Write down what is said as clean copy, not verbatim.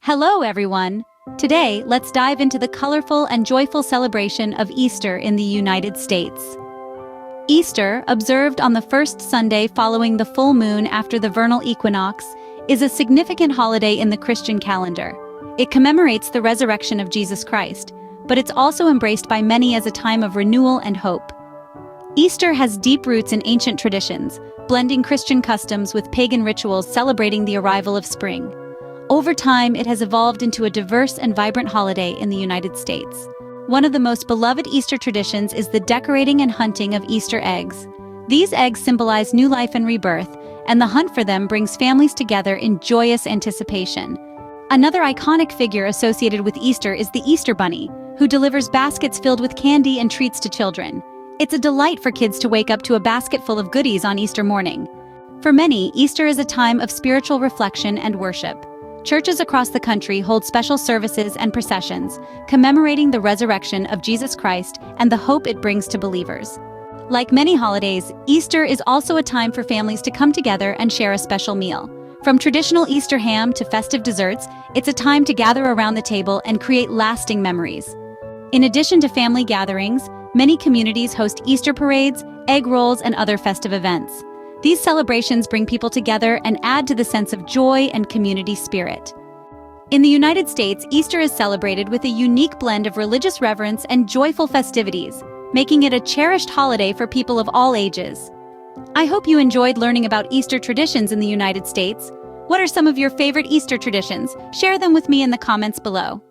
Hello, everyone! Today, let's dive into the colorful and joyful celebration of Easter in the United States. Easter, observed on the first Sunday following the full moon after the vernal equinox, is a significant holiday in the Christian calendar. It commemorates the resurrection of Jesus Christ, but it's also embraced by many as a time of renewal and hope. Easter has deep roots in ancient traditions, blending Christian customs with pagan rituals celebrating the arrival of spring. Over time, it has evolved into a diverse and vibrant holiday in the United States. One of the most beloved Easter traditions is the decorating and hunting of Easter eggs. These eggs symbolize new life and rebirth, and the hunt for them brings families together in joyous anticipation. Another iconic figure associated with Easter is the Easter Bunny, who delivers baskets filled with candy and treats to children. It's a delight for kids to wake up to a basket full of goodies on Easter morning. For many, Easter is a time of spiritual reflection and worship. Churches across the country hold special services and processions, commemorating the resurrection of Jesus Christ and the hope it brings to believers. Like many holidays, Easter is also a time for families to come together and share a special meal. From traditional Easter ham to festive desserts, it's a time to gather around the table and create lasting memories. In addition to family gatherings, many communities host Easter parades, egg rolls, and other festive events. These celebrations bring people together and add to the sense of joy and community spirit. In the United States, Easter is celebrated with a unique blend of religious reverence and joyful festivities, making it a cherished holiday for people of all ages. I hope you enjoyed learning about Easter traditions in the United States. What are some of your favorite Easter traditions? Share them with me in the comments below.